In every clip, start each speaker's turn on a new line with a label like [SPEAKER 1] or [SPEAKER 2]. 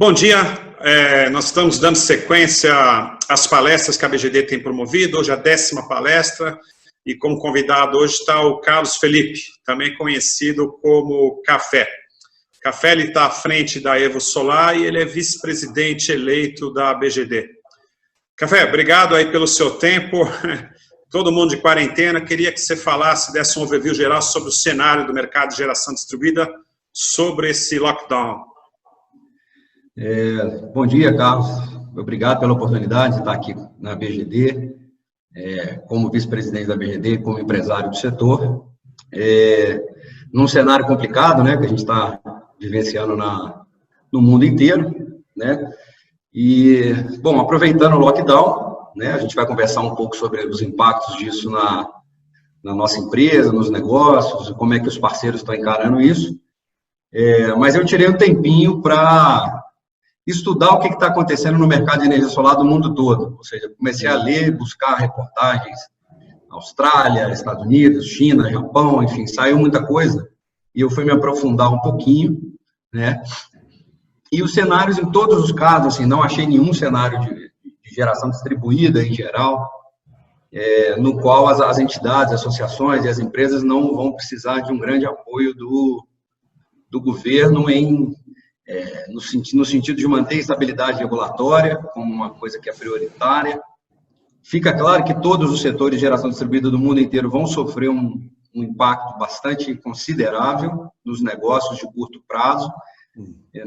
[SPEAKER 1] Bom dia, nós estamos dando sequência às palestras que a BGD tem promovido. Hoje é a 10ª palestra e como convidado hoje está o Carlos Felipe, também conhecido como Café. Café está à frente da Evo Solar e ele é vice-presidente eleito da BGD. Café, obrigado aí pelo seu tempo. Todo mundo de quarentena, queria que você falasse, desse um overview geral sobre o cenário do mercado de geração distribuída, sobre esse lockdown.
[SPEAKER 2] Bom dia, Carlos. Obrigado pela oportunidade de estar aqui na BGD, como vice-presidente da BGD, como empresário do setor. Num cenário complicado, né, que a gente está vivenciando no mundo inteiro, né? E, bom, aproveitando o lockdown, né, a gente vai conversar um pouco sobre os impactos disso na nossa empresa, nos negócios, como é que os parceiros estão encarando isso. Mas eu tirei um tempinho para estudar o que está acontecendo no mercado de energia solar do mundo todo. Ou seja, comecei a ler, buscar reportagens, Austrália, Estados Unidos, China, Japão, enfim, saiu muita coisa. E eu fui me aprofundar um pouquinho, né? E os cenários, em todos os casos, assim, não achei nenhum cenário de geração distribuída, em geral, no qual as entidades, associações e as empresas não vão precisar de um grande apoio do governo no sentido de manter a estabilidade regulatória como uma coisa que é prioritária. Fica claro que todos os setores de geração distribuída do mundo inteiro vão sofrer um impacto bastante considerável nos negócios de curto prazo.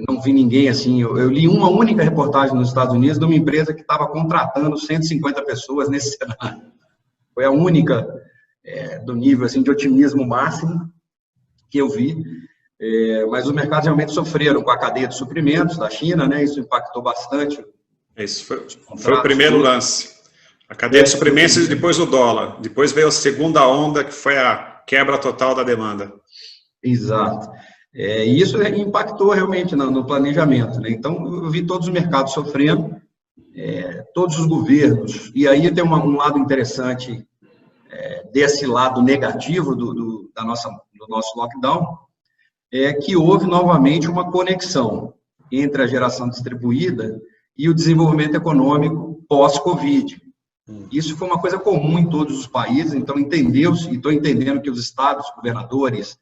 [SPEAKER 2] Não vi ninguém assim, eu li uma única reportagem nos Estados Unidos de uma empresa que estava contratando 150 pessoas nesse cenário. Foi a única do nível assim, de otimismo máximo que eu vi. Mas os mercados realmente sofreram com a cadeia de suprimentos da China, né? Isso impactou bastante.
[SPEAKER 1] Esse foi o primeiro lance. A cadeia de suprimentos e depois o dólar. Depois veio a segunda onda, que foi a quebra total da demanda.
[SPEAKER 2] Exato. E isso impactou realmente no planejamento, né? Então, eu vi todos os mercados sofrendo, todos os governos. E aí tem um lado interessante desse lado negativo do nosso lockdown, que houve novamente uma conexão entre a geração distribuída e o desenvolvimento econômico pós-Covid. Isso foi uma coisa comum em todos os países, então entendeu-se, e estou entendendo que os estados, governadores,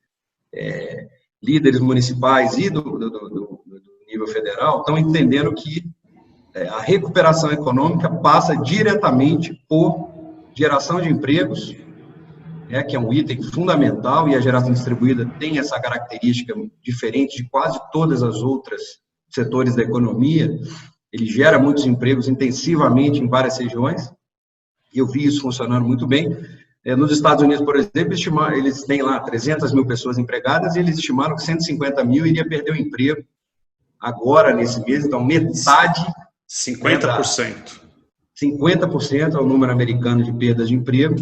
[SPEAKER 2] líderes municipais e do nível federal estão entendendo que a recuperação econômica passa diretamente por geração de empregos, que é um item fundamental, e a geração distribuída tem essa característica diferente de quase todas as outras setores da economia. Ele gera muitos empregos intensivamente em várias regiões, e eu vi isso funcionando muito bem. Nos Estados Unidos, por exemplo, eles têm lá 300 mil pessoas empregadas, e eles estimaram que 150 mil iria perder o emprego agora, nesse mês, então metade...
[SPEAKER 1] 50%.
[SPEAKER 2] 50% é o número americano de perdas de emprego.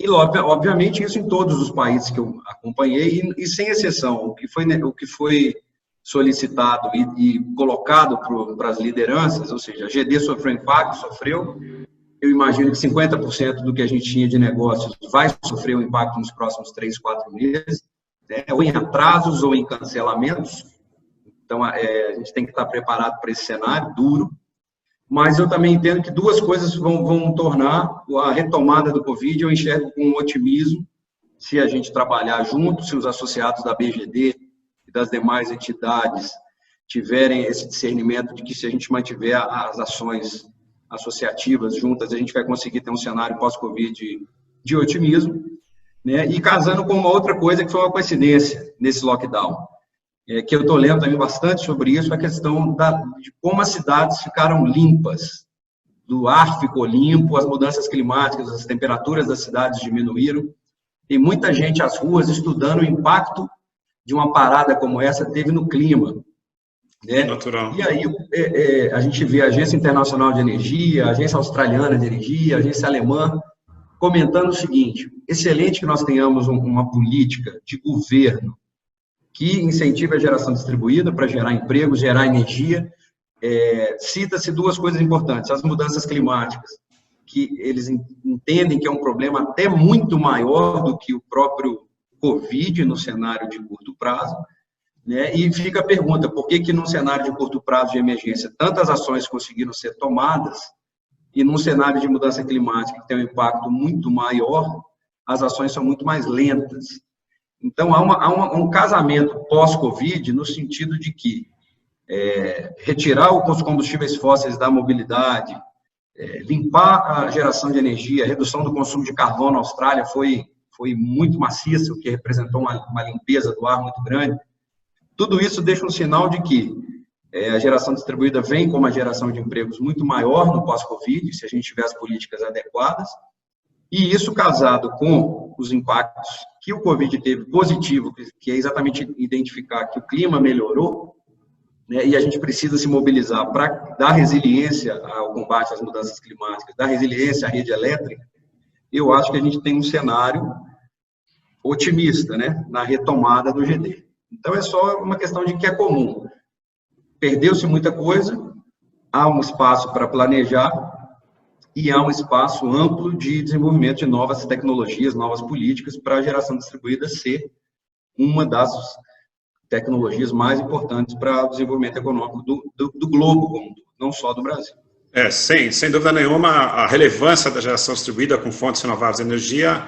[SPEAKER 2] E, obviamente, isso em todos os países que eu acompanhei, e sem exceção, o que foi solicitado e colocado para as lideranças, ou seja, a GD sofreu impacto, eu imagino que 50% do que a gente tinha de negócios vai sofrer um impacto nos próximos 3, 4 meses, ou em atrasos ou em cancelamentos. Então, a gente tem que estar preparado para esse cenário duro. Mas eu também entendo que duas coisas vão tornar a retomada do Covid, eu enxergo com otimismo, se a gente trabalhar junto, se os associados da BGD e das demais entidades tiverem esse discernimento de que se a gente mantiver as ações associativas juntas, a gente vai conseguir ter um cenário pós-Covid de otimismo, né? E casando com uma outra coisa que foi uma coincidência nesse lockdown, que eu estou lendo também bastante sobre isso, a questão de como as cidades ficaram limpas, do ar ficou limpo, as mudanças climáticas, as temperaturas das cidades diminuíram, tem muita gente às ruas estudando o impacto de uma parada como essa teve no clima.
[SPEAKER 1] Natural.
[SPEAKER 2] E aí a gente vê a Agência Internacional de Energia, a Agência Australiana de Energia, a Agência Alemã, comentando o seguinte: excelente que nós tenhamos uma política de governo que incentive a geração distribuída para gerar emprego, gerar energia. Cita-se duas coisas importantes: as mudanças climáticas, que eles entendem que é um problema até muito maior do que o próprio Covid no cenário de curto prazo, né? E fica a pergunta, por que num cenário de curto prazo de emergência tantas ações conseguiram ser tomadas e num cenário de mudança climática que tem um impacto muito maior, as ações são muito mais lentas? Então, há um casamento pós-Covid no sentido de que retirar os combustíveis fósseis da mobilidade, limpar a geração de energia, a redução do consumo de carvão na Austrália foi muito maciça, o que representou uma limpeza do ar muito grande. Tudo isso deixa um sinal de que a geração distribuída vem com uma geração de empregos muito maior no pós-Covid, se a gente tiver as políticas adequadas, e isso casado com os impactos que o Covid teve positivo, que é exatamente identificar que o clima melhorou, né, e a gente precisa se mobilizar para dar resiliência ao combate às mudanças climáticas, dar resiliência à rede elétrica. Eu acho que a gente tem um cenário otimista, né, na retomada do GD. Então, é só uma questão de que é comum. Perdeu-se muita coisa, há um espaço para planejar e há um espaço amplo de desenvolvimento de novas tecnologias, novas políticas para a geração distribuída ser uma das tecnologias mais importantes para o desenvolvimento econômico do globo, não só do Brasil.
[SPEAKER 1] Sem dúvida nenhuma, a relevância da geração distribuída com fontes renováveis de energia,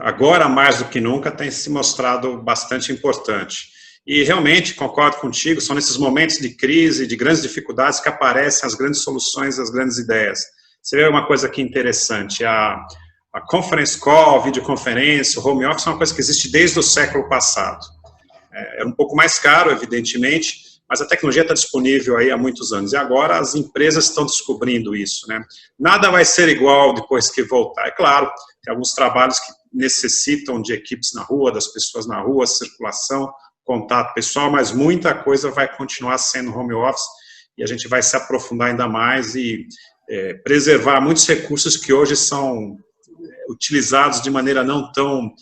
[SPEAKER 1] agora mais do que nunca, tem se mostrado bastante importante. E realmente, concordo contigo, são nesses momentos de crise, de grandes dificuldades, que aparecem as grandes soluções, as grandes ideias. Você vê uma coisa aqui interessante, a conference call, a videoconferência, o home office é uma coisa que existe desde o século passado. É um pouco mais caro, evidentemente, mas a tecnologia está disponível aí há muitos anos. E agora as empresas estão descobrindo isso, né? Nada vai ser igual depois que voltar. É claro, tem alguns trabalhos que necessitam de equipes na rua, das pessoas na rua, circulação, contato pessoal, mas muita coisa vai continuar sendo home office e a gente vai se aprofundar ainda mais e preservar muitos recursos que hoje são utilizados de maneira não tão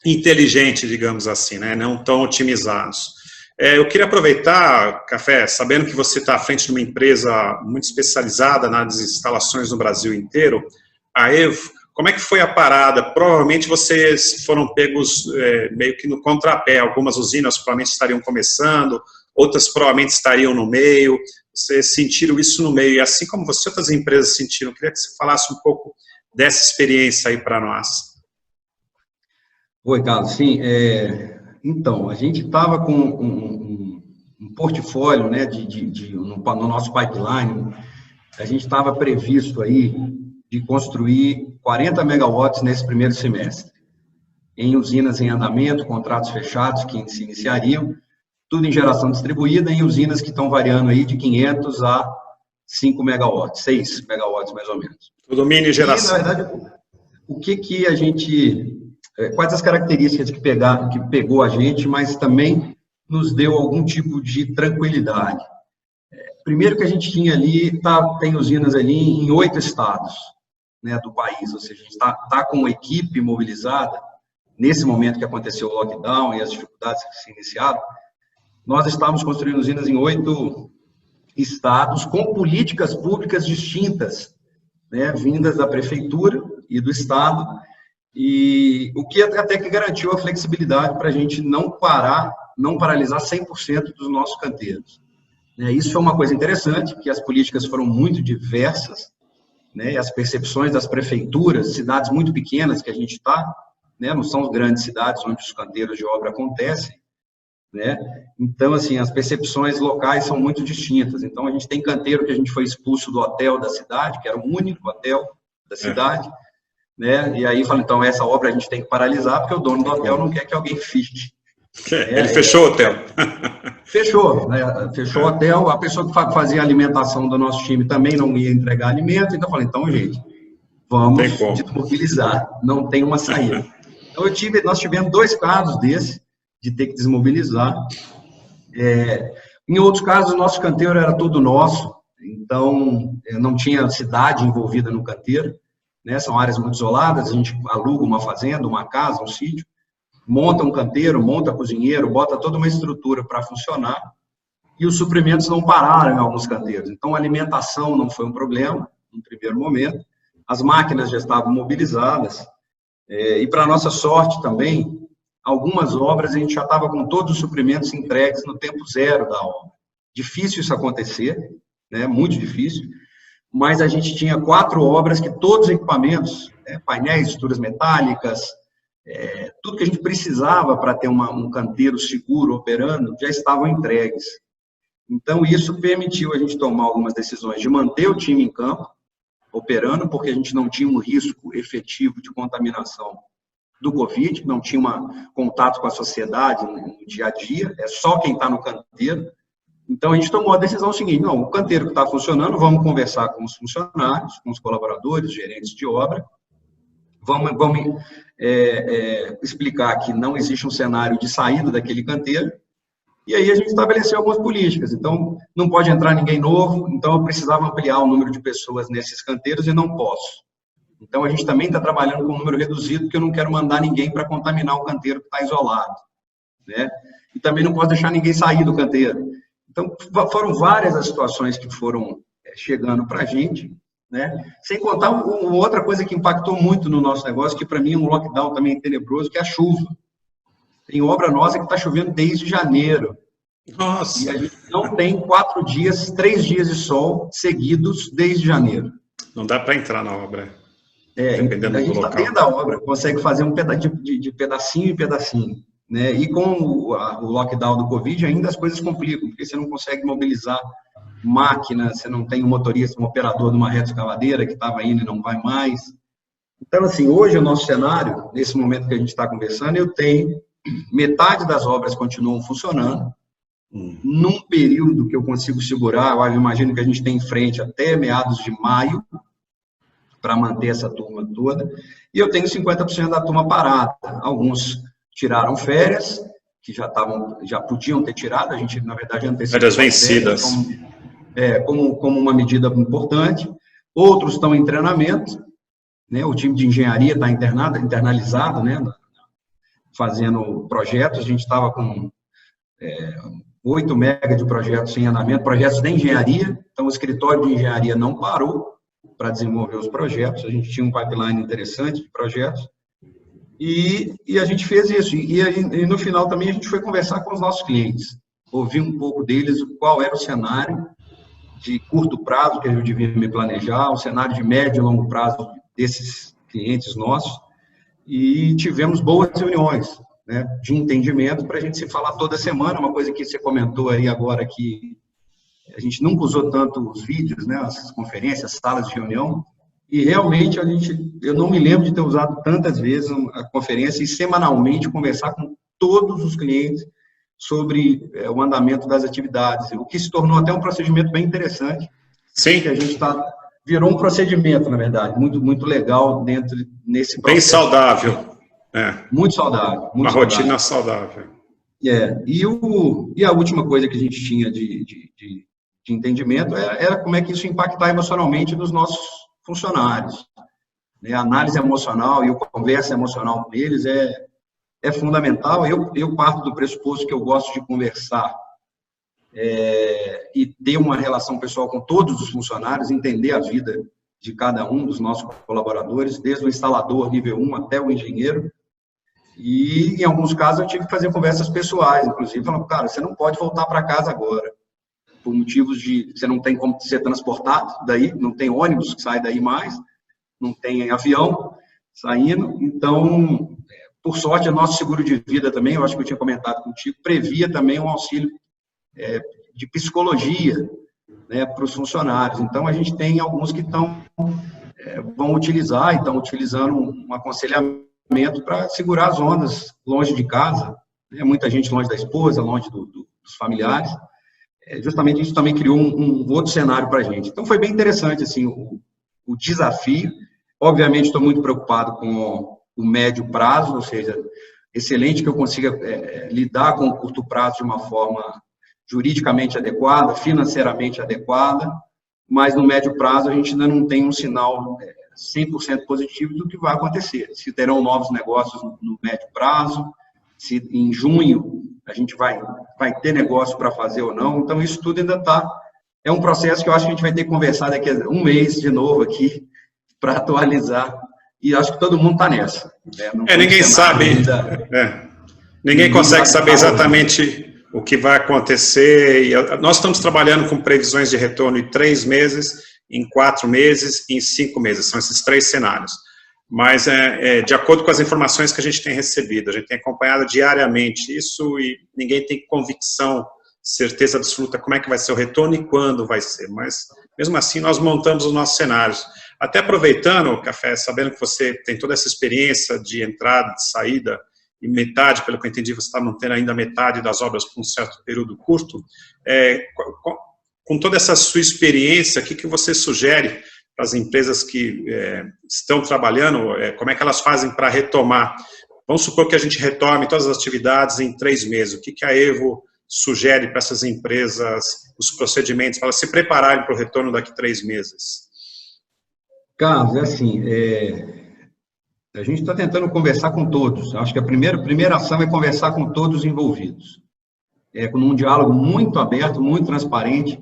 [SPEAKER 1] inteligente, digamos assim, né? Não tão otimizados. Eu queria aproveitar, Café, sabendo que você está à frente de uma empresa muito especializada nas instalações no Brasil inteiro, a Evo, como é que foi a parada? Provavelmente vocês foram pegos meio que no contrapé, algumas usinas provavelmente estariam começando, outras provavelmente estariam no meio, vocês sentiram isso no meio, e assim como você, outras empresas sentiram. Eu queria que você falasse um pouco dessa experiência aí para nós.
[SPEAKER 2] Oi, Carlos, sim, então, a gente estava com um portfólio, né, no nosso pipeline, a gente estava previsto aí de construir 40 megawatts nesse primeiro semestre, em usinas em andamento, contratos fechados que se iniciariam, tudo em geração distribuída, em usinas que estão variando aí de 500 a 5 megawatts, 6 megawatts mais ou menos.
[SPEAKER 1] Tudo mini geração.
[SPEAKER 2] E, na verdade, o que a gente... Quais as características que pegou a gente, mas também nos deu algum tipo de tranquilidade? Primeiro que a gente tinha ali, tem usinas ali em 8 estados, né, do país, ou seja, a gente está com uma equipe mobilizada, nesse momento que aconteceu o lockdown e as dificuldades que se iniciaram, nós estávamos construindo usinas em 8 estados com políticas públicas distintas, né, vindas da prefeitura e do estado, e o que até que garantiu a flexibilidade para a gente não paralisar 100% dos nossos canteiros. Isso foi uma coisa interessante, que as políticas foram muito diversas, né, e as percepções das prefeituras, cidades muito pequenas que a gente está, né, não são grandes cidades onde os canteiros de obra acontecem, né, então, assim, as percepções locais são muito distintas. Então, a gente tem canteiro que a gente foi expulso do hotel da cidade, que era o único hotel da cidade, né? E aí fala, então, essa obra a gente tem que paralisar, porque o dono do hotel não quer que alguém fique.
[SPEAKER 1] Ele fechou o hotel.
[SPEAKER 2] Fechou, né? Fechou o hotel, a pessoa que fazia a alimentação do nosso time também não ia entregar alimento, então eu falei, então, gente, vamos desmobilizar, não tem uma saída. Então, nós tivemos 2 casos desses, de ter que desmobilizar. Em outros casos, o nosso canteiro era todo nosso, então não tinha cidade envolvida no canteiro, né? São áreas muito isoladas, a gente aluga uma fazenda, uma casa, um sítio, monta um canteiro, monta cozinheiro, bota toda uma estrutura para funcionar, e os suprimentos não pararam em alguns canteiros. Então, a alimentação não foi um problema, no primeiro momento, as máquinas já estavam mobilizadas, e para nossa sorte também, algumas obras a gente já estava com todos os suprimentos entregues no tempo zero da obra. Difícil isso acontecer, né? Muito difícil, mas a gente tinha 4 obras que todos os equipamentos, painéis, estruturas metálicas, tudo que a gente precisava para ter um canteiro seguro operando, já estavam entregues. Então, isso permitiu a gente tomar algumas decisões de manter o time em campo, operando, porque a gente não tinha um risco efetivo de contaminação do Covid, não tinha contato com a sociedade no dia a dia, é só quem está no canteiro. Então, a gente tomou a decisão seguinte: não, o canteiro que está funcionando, vamos conversar com os funcionários, com os colaboradores, gerentes de obra, vamos explicar que não existe um cenário de saída daquele canteiro, e aí a gente estabeleceu algumas políticas. Então, não pode entrar ninguém novo, então eu precisava ampliar o número de pessoas nesses canteiros e não posso. Então, a gente também está trabalhando com um número reduzido, porque eu não quero mandar ninguém para contaminar o canteiro que está isolado, né? E também não posso deixar ninguém sair do canteiro. Então, foram várias as situações que foram chegando para a gente, né? Sem contar outra coisa que impactou muito no nosso negócio, que para mim é um lockdown também tenebroso, que é a chuva. Tem obra nossa que está chovendo desde janeiro.
[SPEAKER 1] Nossa!
[SPEAKER 2] E a gente não tem 4 dias, 3 dias de sol seguidos desde janeiro.
[SPEAKER 1] Não dá para entrar na obra.
[SPEAKER 2] Dependendo a gente está dentro da obra, consegue fazer um de pedacinho em pedacinho, né? E com o lockdown do Covid, ainda as coisas complicam, porque você não consegue mobilizar máquina, você não tem um motorista, um operador de uma retroescavadeira que estava indo e não vai mais. Então, assim, hoje o nosso cenário, nesse momento que a gente está conversando, eu tenho metade das obras continuam funcionando, num período que eu consigo segurar, eu imagino que a gente tem em frente até meados de maio, para manter essa turma toda, e eu tenho 50% da turma parada. Alguns tiraram férias, que já podiam ter tirado, a gente, na verdade, antecipou.
[SPEAKER 1] Férias vencidas.
[SPEAKER 2] Como uma medida importante. Outros estão em treinamento, né? O time de engenharia está internalizado, né? Fazendo projetos. A gente estava com 8 mega de projetos em andamento, projetos de engenharia. Então, o escritório de engenharia não parou para desenvolver os projetos. A gente tinha um pipeline interessante de projetos. E a gente fez isso. E no final também a gente foi conversar com os nossos clientes, ouvir um pouco deles qual era o cenário de curto prazo que eu devia me planejar, o cenário de médio e longo prazo desses clientes nossos. E tivemos boas reuniões, né, de entendimento para a gente se falar toda semana. Uma coisa que você comentou aí agora, que a gente nunca usou tanto os vídeos, né, as conferências, salas de reunião, e realmente eu não me lembro de ter usado tantas vezes a conferência e semanalmente conversar com todos os clientes sobre o andamento das atividades, o que se tornou até um procedimento bem interessante.
[SPEAKER 1] Sim.
[SPEAKER 2] Que a gente virou um procedimento, na verdade, muito, muito legal nesse processo.
[SPEAKER 1] Bem saudável.
[SPEAKER 2] Muito saudável.
[SPEAKER 1] Uma rotina saudável.
[SPEAKER 2] E a última coisa que a gente tinha de entendimento era como é que isso impactar emocionalmente nos nossos funcionários. A análise emocional e a conversa emocional com eles é fundamental. Eu parto do pressuposto que eu gosto de conversar e ter uma relação pessoal com todos os funcionários, entender a vida de cada um dos nossos colaboradores, desde o instalador nível 1 até o engenheiro. E, em alguns casos, eu tive que fazer conversas pessoais, inclusive, falando: cara, você não pode voltar para casa agora, por motivos de você não tem como ser transportado daí, não tem ônibus que sai daí mais, não tem avião saindo. Então, por sorte, o nosso seguro de vida também, eu acho que eu tinha comentado contigo, previa também um auxílio de psicologia, né, para os funcionários. Então, a gente tem alguns que vão utilizar, e estão utilizando um aconselhamento para segurar as ondas longe de casa, né, muita gente longe da esposa, longe dos familiares. Justamente isso também criou um outro cenário para a gente. Então, foi bem interessante assim, o desafio. Obviamente, estou muito preocupado com o médio prazo, ou seja, excelente que eu consiga lidar com o curto prazo de uma forma juridicamente adequada, financeiramente adequada, mas no médio prazo a gente ainda não tem um sinal 100% positivo do que vai acontecer. Se terão novos negócios no médio prazo, se em junho a gente vai ter negócio para fazer ou não. Então, isso tudo ainda é um processo que eu acho que a gente vai ter que conversar daqui a um mês de novo aqui para atualizar. E acho que todo mundo está nessa.
[SPEAKER 1] Ninguém sabe. Ninguém consegue saber exatamente o que vai acontecer. Nós estamos trabalhando com previsões de retorno em 3 meses, em 4 meses e em 5 meses. São esses 3 cenários. Mas de acordo com as informações que a gente tem recebido, a gente tem acompanhado diariamente isso e ninguém tem convicção, certeza absoluta como é que vai ser o retorno e quando vai ser. Mas, mesmo assim, nós montamos os nossos cenários. Até aproveitando, Café, sabendo que você tem toda essa experiência de entrada, de saída, e metade, pelo que eu entendi, você está mantendo ainda metade das obras por um certo período curto, com toda essa sua experiência, o que você sugere para as empresas que estão trabalhando, como é que elas fazem para retomar? Vamos supor que a gente retome todas as atividades em 3 meses. O que a Evo sugere para essas empresas, os procedimentos, para elas se prepararem para o retorno daqui a 3 meses?
[SPEAKER 2] Carlos, é assim, a gente está tentando conversar com todos. Acho que a primeira ação é conversar com todos os envolvidos. Com um diálogo muito aberto, muito transparente,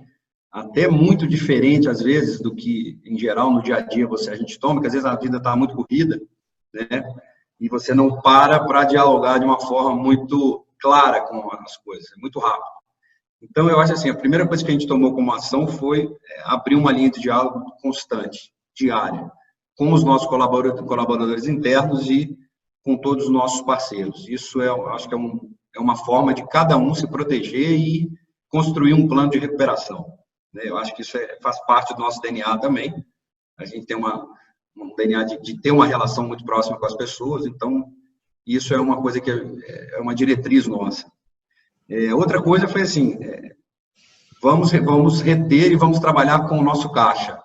[SPEAKER 2] até muito diferente, às vezes, do que, em geral, no dia a dia a gente toma, que às vezes a vida está muito corrida, né? E você não para dialogar de uma forma muito clara com as coisas, é muito rápido. Então, eu acho assim, a primeira coisa que a gente tomou como ação foi abrir uma linha de diálogo constante, diária, com os nossos colaboradores internos e com todos os nossos parceiros. Isso, acho que é uma forma de cada um se proteger e construir um plano de recuperação. Eu acho que isso faz parte do nosso DNA também. A gente tem um DNA de ter uma relação muito próxima com as pessoas, então isso é uma coisa que é uma diretriz nossa. Outra coisa foi assim, vamos reter e vamos trabalhar com o nosso caixa,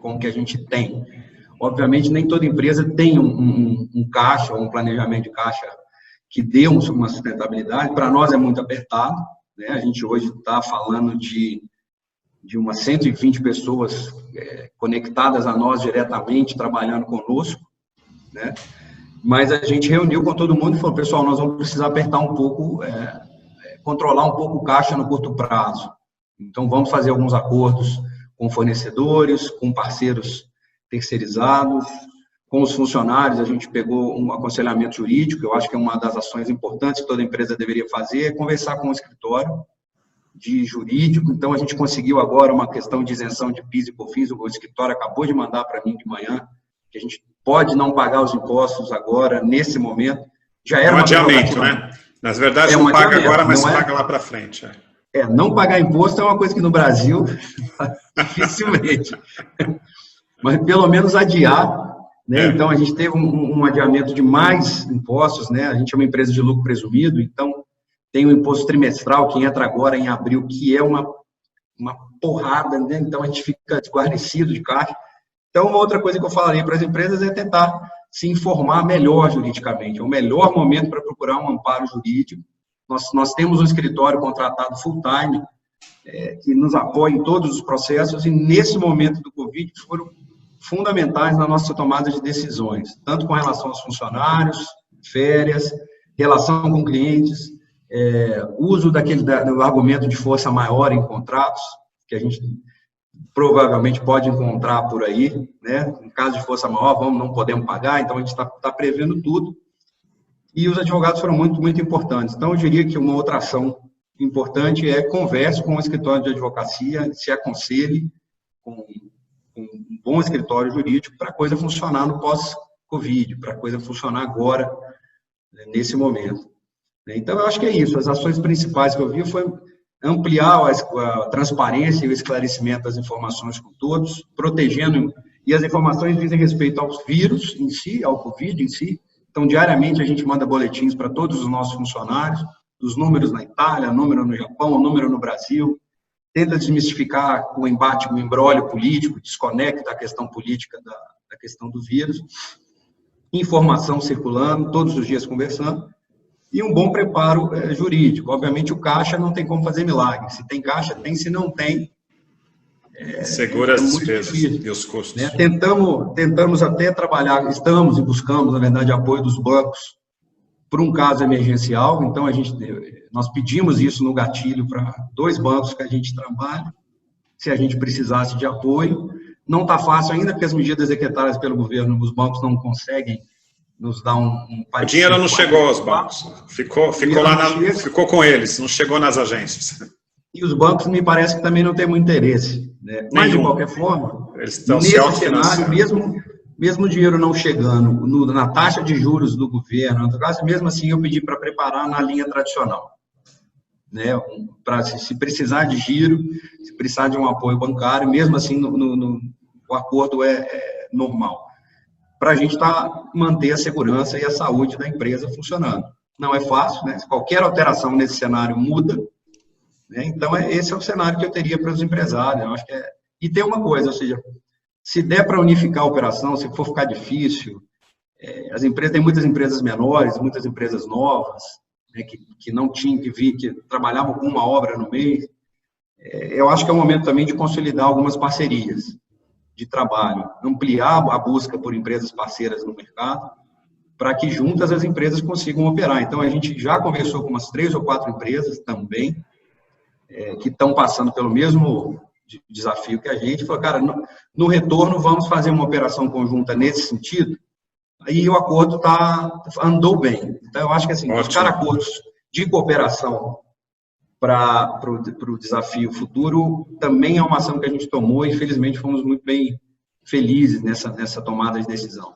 [SPEAKER 2] com o que a gente tem. Obviamente, nem toda empresa tem um caixa, um planejamento de caixa que dê uma sustentabilidade. Para nós é muito apertado, né? A gente hoje está falando de umas 120 pessoas conectadas a nós diretamente, trabalhando conosco, né? Mas a gente reuniu com todo mundo e falou, pessoal, nós vamos precisar apertar um pouco, controlar um pouco o caixa no curto prazo. Então, vamos fazer alguns acordos com fornecedores, com parceiros terceirizados, com os funcionários. A gente pegou um aconselhamento jurídico, eu acho que é uma das ações importantes que toda empresa deveria fazer, é conversar com o escritório de jurídico. Então, a gente conseguiu agora uma questão de isenção de PIS e COFINS, o escritório acabou de mandar para mim de manhã, que a gente pode não pagar os impostos agora, nesse momento. Já era
[SPEAKER 1] um adiamento, né? Na verdade, não paga agora, mas paga lá para frente.
[SPEAKER 2] Não pagar imposto é uma coisa que no Brasil, dificilmente. Mas pelo menos adiar, né? Então, a gente teve um adiamento de mais impostos, né? A gente é uma empresa de lucro presumido, então tem o imposto trimestral que entra agora em abril, que é uma porrada, né? Então a gente fica desguarnecido de caixa. Então, uma outra coisa que eu falaria para as empresas é tentar se informar melhor juridicamente. É o melhor momento para procurar um amparo jurídico. Nós temos um escritório contratado full-time, que nos apoia em todos os processos, e nesse momento do Covid foram fundamentais na nossa tomada de decisões, tanto com relação aos funcionários, férias, relação com clientes, uso do argumento de força maior em contratos, que a gente provavelmente pode encontrar por aí, né? Em caso de força maior, não podemos pagar, então a gente está prevendo tudo. E os advogados foram muito, muito importantes. Então, eu diria que uma outra ação importante é converse com o escritório de advocacia, se aconselhe com um bom escritório jurídico para a coisa funcionar no pós-Covid, para a coisa funcionar agora, nesse momento. Então, eu acho que é isso. As ações principais que eu vi foi ampliar a transparência e o esclarecimento das informações com todos, protegendo, e as informações dizem respeito aos vírus em si, ao Covid em si. Então, diariamente, a gente manda boletins para todos os nossos funcionários, dos números na Itália, número no Japão, número no Brasil, tenta desmistificar o embate, o imbróglio político, desconecta a questão política da questão do vírus, informação circulando, todos os dias conversando, e um bom preparo jurídico. Obviamente, o caixa não tem como fazer milagre. Se tem caixa, tem. Se não tem,
[SPEAKER 1] segura as despesas e os custos.
[SPEAKER 2] Né? Tentamos até trabalhar, estamos e buscamos, na verdade, apoio dos bancos para um caso emergencial. Então, nós pedimos isso no gatilho para 2 bancos que a gente trabalha, se a gente precisasse de apoio. Não está fácil ainda, porque as medidas decretadas pelo governo, os bancos não conseguem nos dá
[SPEAKER 1] o dinheiro não chegou aos bancos, ficou com eles, não chegou nas agências.
[SPEAKER 2] E os bancos me parece que também não tem muito interesse, né? Mas, de qualquer forma,
[SPEAKER 1] eles estão
[SPEAKER 2] nesse cenário, mesmo o dinheiro não chegando na taxa de juros do governo, mesmo assim eu pedi para preparar na linha tradicional, né? Para se precisar de giro, se precisar de um apoio bancário, mesmo assim o acordo é normal, para a gente manter a segurança e a saúde da empresa funcionando. Não é fácil, né? Qualquer alteração nesse cenário muda, né? Então esse é o cenário que eu teria para os empresários. Eu acho que e tem uma coisa, ou seja, se der para unificar a operação, se for ficar difícil, as empresas, tem muitas empresas menores, muitas empresas novas, né, que não tinham que trabalhavam com uma obra no mês. Eu acho que é o momento também de consolidar algumas parcerias de trabalho, ampliar a busca por empresas parceiras no mercado, para que juntas as empresas consigam operar. Então, a gente já conversou com umas 3 ou 4 empresas também, que estão passando pelo mesmo desafio que a gente. Falou, cara, no retorno vamos fazer uma operação conjunta nesse sentido. Aí o acordo andou bem. Então, eu acho que assim, buscar acordos de cooperação para o desafio futuro também é uma ação que a gente tomou e, felizmente, fomos muito bem felizes nessa tomada de decisão.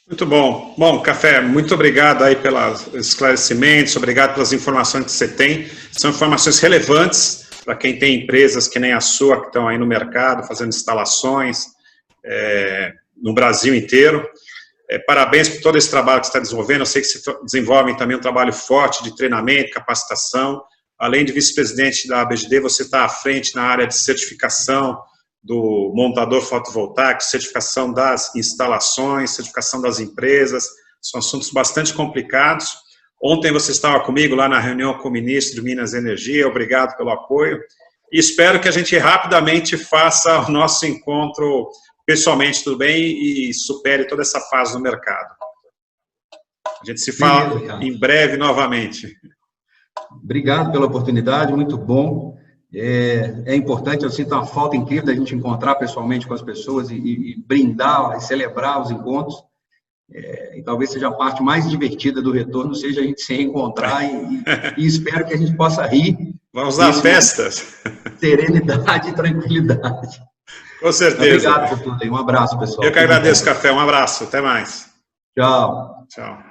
[SPEAKER 1] Muito bom. Bom, Café, muito obrigado aí pelos esclarecimentos, obrigado pelas informações que você tem. São informações relevantes para quem tem empresas que nem a sua, que estão aí no mercado, fazendo instalações no Brasil inteiro. Parabéns por todo esse trabalho que você está desenvolvendo. Eu sei que você desenvolve também um trabalho forte de treinamento, capacitação. Além de vice-presidente da ABGD, você está à frente na área de certificação do montador fotovoltaico, certificação das instalações, certificação das empresas. São assuntos bastante complicados. Ontem você estava comigo lá na reunião com o ministro de Minas e Energia. Obrigado pelo apoio. E espero que a gente rapidamente faça o nosso encontro pessoalmente, tudo bem, e supere toda essa fase no mercado. A gente se fala em breve novamente.
[SPEAKER 2] Obrigado pela oportunidade, muito bom. É importante, eu sinto uma falta incrível da gente encontrar pessoalmente com as pessoas e brindar, e celebrar os encontros. E talvez seja a parte mais divertida do retorno, seja a gente se reencontrar e espero que a gente possa rir.
[SPEAKER 1] Vamos dar festas.
[SPEAKER 2] Serenidade e tranquilidade.
[SPEAKER 1] Com certeza.
[SPEAKER 2] Obrigado por tudo aí. Um abraço, pessoal.
[SPEAKER 1] Eu que agradeço, Café. Um abraço. Até mais.
[SPEAKER 2] Tchau.
[SPEAKER 1] Tchau.